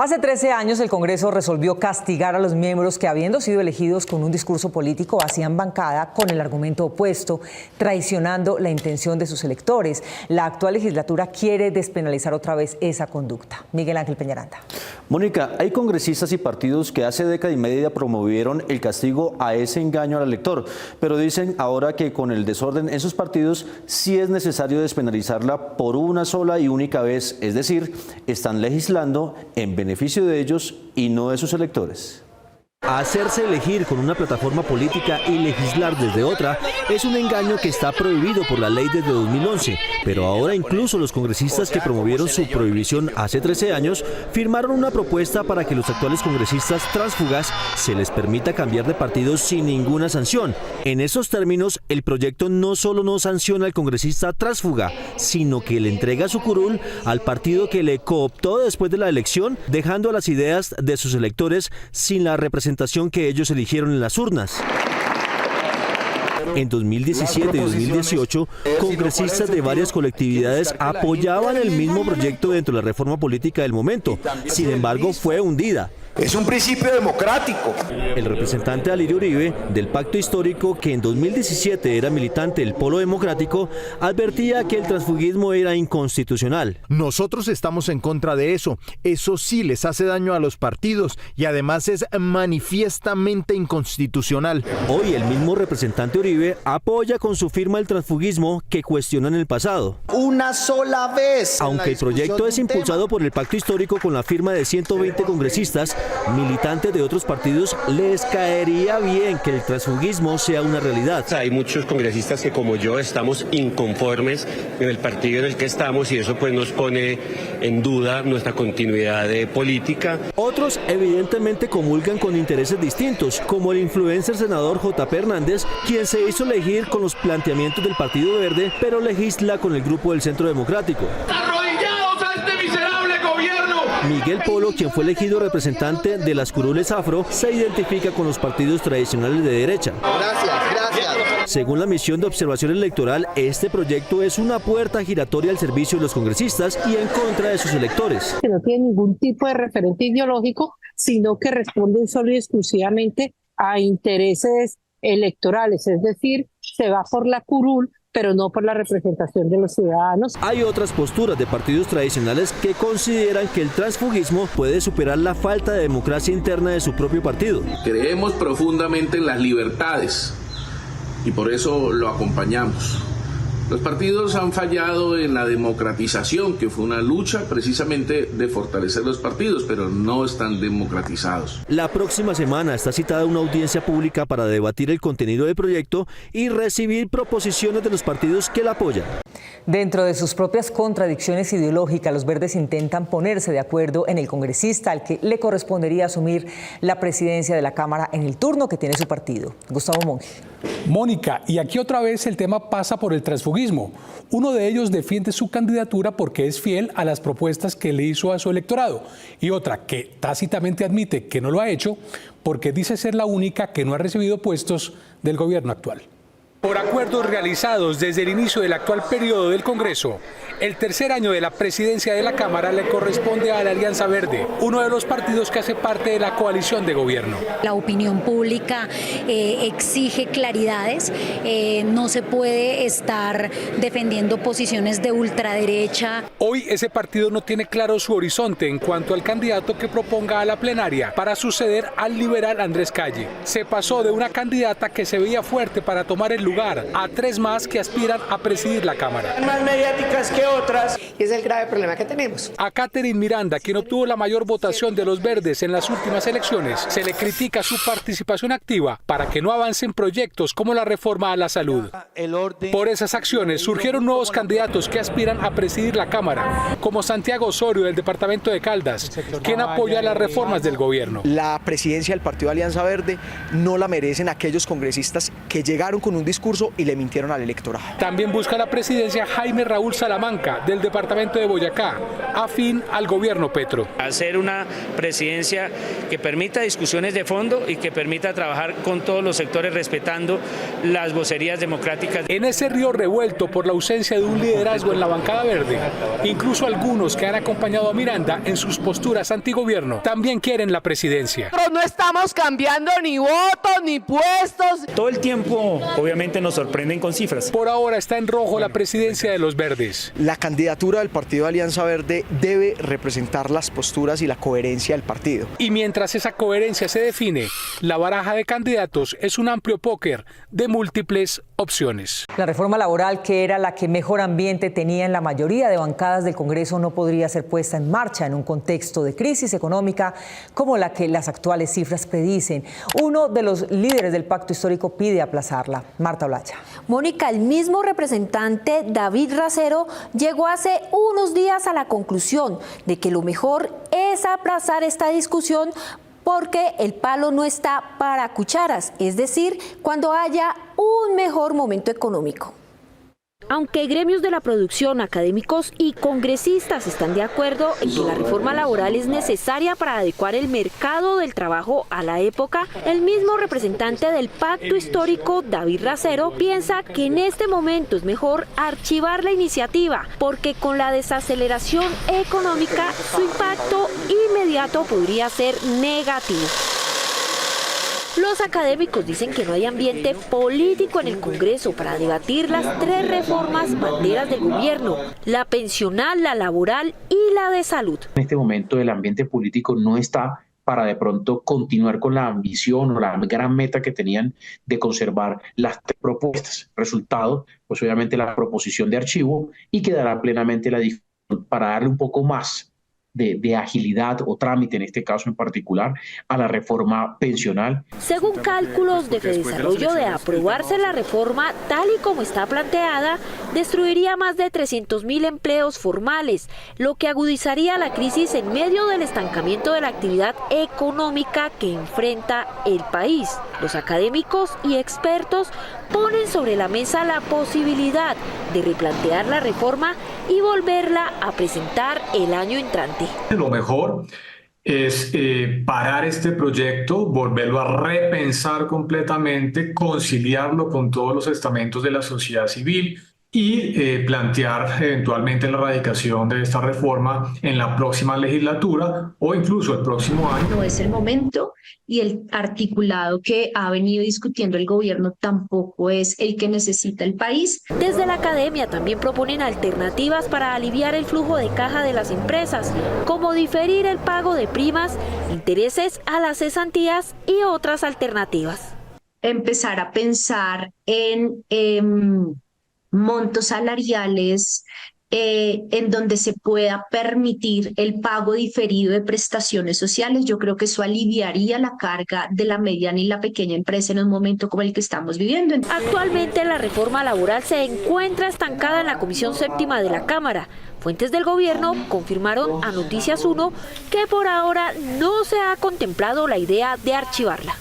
Hace 13 años el Congreso resolvió castigar a los miembros que, habiendo sido elegidos con un discurso político, hacían bancada con el argumento opuesto, traicionando la intención de sus electores. La actual legislatura quiere despenalizar otra vez esa conducta. Miguel Ángel Peñaranda. Mónica, hay congresistas y partidos que hace década y media promovieron el castigo a ese engaño al elector, pero dicen ahora que con el desorden en sus partidos sí es necesario despenalizarla por una sola y única vez, es decir, están legislando en beneficio de ellos y no de sus electores. Hacerse elegir con una plataforma política y legislar desde otra es un engaño que está prohibido por la ley desde 2011, pero ahora incluso los congresistas que promovieron su prohibición hace 13 años firmaron una propuesta para que los actuales congresistas tránsfugas se les permita cambiar de partido sin ninguna sanción. En esos términos, el proyecto no solo no sanciona al congresista tránsfuga, sino que le entrega su curul al partido que le cooptó después de la elección, dejando las ideas de sus electores sin la representación que ellos eligieron en las urnas. En 2017 y 2018, congresistas de varias colectividades apoyaban el mismo proyecto dentro de la reforma política del momento. Sin embargo, fue hundida. Es un principio democrático. El representante Alirio Uribe, del Pacto Histórico, que en 2017 era militante del Polo Democrático, advertía que el transfugismo era inconstitucional. Nosotros estamos en contra de eso. Eso sí les hace daño a los partidos y además es manifiestamente inconstitucional. Hoy el mismo representante Uribe apoya con su firma el transfugismo que cuestiona en el pasado. Una sola vez. Aunque el proyecto es impulsado por el Pacto Histórico con la firma de 120 congresistas, militantes de otros partidos les caería bien que el transfugismo sea una realidad. Hay muchos congresistas que, como yo, estamos inconformes en el partido en el que estamos y eso pues nos pone en duda nuestra continuidad política. Otros evidentemente comulgan con intereses distintos, como el influencer senador J.P. Hernández, quien se hizo elegir con los planteamientos del Partido Verde, pero legisla con el grupo del Centro Democrático. Miguel Polo, quien fue elegido representante de las curules afro, se identifica con los partidos tradicionales de derecha. Gracias. Según la misión de observación electoral, este proyecto es una puerta giratoria al servicio de los congresistas y en contra de sus electores. Que no tiene ningún tipo de referente ideológico, sino que responden solo y exclusivamente a intereses electorales, es decir, se va por la curul, pero no por la representación de los ciudadanos. Hay otras posturas de partidos tradicionales que consideran que el transfugismo puede superar la falta de democracia interna de su propio partido. Creemos profundamente en las libertades y por eso lo acompañamos. Los partidos han fallado en la democratización, que fue una lucha precisamente de fortalecer los partidos, pero no están democratizados. La próxima semana está citada una audiencia pública para debatir el contenido del proyecto y recibir proposiciones de los partidos que la apoyan. Dentro de sus propias contradicciones ideológicas, los verdes intentan ponerse de acuerdo en el congresista al que le correspondería asumir la presidencia de la Cámara en el turno que tiene su partido. Gustavo Monge. Mónica, y aquí otra vez el tema pasa por el transfugismo. Uno de ellos defiende su candidatura porque es fiel a las propuestas que le hizo a su electorado, y otra que tácitamente admite que no lo ha hecho porque dice ser la única que no ha recibido puestos del gobierno actual. Por acuerdos realizados desde el inicio del actual periodo del Congreso, el tercer año de la presidencia de la Cámara le corresponde a la Alianza Verde, uno de los partidos que hace parte de la coalición de gobierno. La opinión pública exige claridades, no se puede estar defendiendo posiciones de ultraderecha. Hoy ese partido no tiene claro su horizonte en cuanto al candidato que proponga a la plenaria para suceder al liberal Andrés Calle. Se pasó de una candidata que se veía fuerte para tomar el lugar a tres más que aspiran a presidir la Cámara. Más mediáticas que otras. Y es el grave problema que tenemos. A Catherine Miranda, quien obtuvo la mayor votación de los verdes en las últimas elecciones, se le critica su participación activa para que no avancen proyectos como la reforma a la salud. Por esas acciones surgieron nuevos candidatos que aspiran a presidir la Cámara, como Santiago Osorio del departamento de Caldas, quien apoya las reformas del gobierno. La presidencia del Partido Alianza Verde no la merecen aquellos congresistas que llegaron con un discurso y le mintieron al electorado. También busca la presidencia Jaime Raúl Salamanca, Blanca del departamento de Boyacá, afín al gobierno Petro. Hacer una presidencia que permita discusiones de fondo y que permita trabajar con todos los sectores respetando las vocerías democráticas. En ese río revuelto por la ausencia de un liderazgo en la bancada verde, incluso algunos que han acompañado a Miranda en sus posturas antigobierno también quieren la presidencia. Nosotros no estamos cambiando ni votos ni puestos. Todo el tiempo, obviamente, nos sorprenden con cifras. Por ahora está en rojo la presidencia de los verdes. La candidatura del Partido Alianza Verde debe representar las posturas y la coherencia del partido. Y mientras esa coherencia se define, la baraja de candidatos es un amplio póker de múltiples opciones. La reforma laboral, que era la que mejor ambiente tenía en la mayoría de bancadas del Congreso, no podría ser puesta en marcha en un contexto de crisis económica como la que las actuales cifras predicen. Uno de los líderes del pacto histórico pide aplazarla. Marta Olaya. Mónica, el mismo representante David Racero llegó hace unos días a la conclusión de que lo mejor es aplazar esta discusión porque el palo no está para cucharas, es decir, cuando haya un mejor momento económico. Aunque gremios de la producción, académicos y congresistas están de acuerdo en que la reforma laboral es necesaria para adecuar el mercado del trabajo a la época, el mismo representante del pacto histórico, David Racero, piensa que en este momento es mejor archivar la iniciativa, porque con la desaceleración económica su impacto inmediato podría ser negativo. Los académicos dicen que no hay ambiente político en el Congreso para debatir las tres reformas banderas del gobierno: la pensional, la laboral y la de salud. En este momento el ambiente político no está para de pronto continuar con la ambición o la gran meta que tenían de conservar las tres propuestas. Resultado, pues obviamente la proposición de archivo, y quedará plenamente la discusión para darle un poco más de agilidad o trámite, en este caso en particular, a la reforma pensional. Según cálculos de Fedesarrollo, de aprobarse la reforma tal y como está planteada, destruiría más de 300.000 empleos formales, lo que agudizaría la crisis en medio del estancamiento de la actividad económica que enfrenta el país. Los académicos y expertos ponen sobre la mesa la posibilidad de replantear la reforma y volverla a presentar el año entrante. Lo mejor es parar este proyecto, volverlo a repensar completamente, conciliarlo con todos los estamentos de la sociedad civil y plantear eventualmente la radicación de esta reforma en la próxima legislatura o incluso el próximo año. No es el momento, y el articulado que ha venido discutiendo el gobierno tampoco es el que necesita el país. Desde la academia también proponen alternativas para aliviar el flujo de caja de las empresas, como diferir el pago de primas, intereses a las cesantías y otras alternativas. Empezar a pensar en montos salariales en donde se pueda permitir el pago diferido de prestaciones sociales. Yo creo que eso aliviaría la carga de la mediana y la pequeña empresa en un momento como el que estamos viviendo. Actualmente la reforma laboral se encuentra estancada en la Comisión Séptima de la Cámara. Fuentes del gobierno confirmaron a Noticias 1 que por ahora no se ha contemplado la idea de archivarla.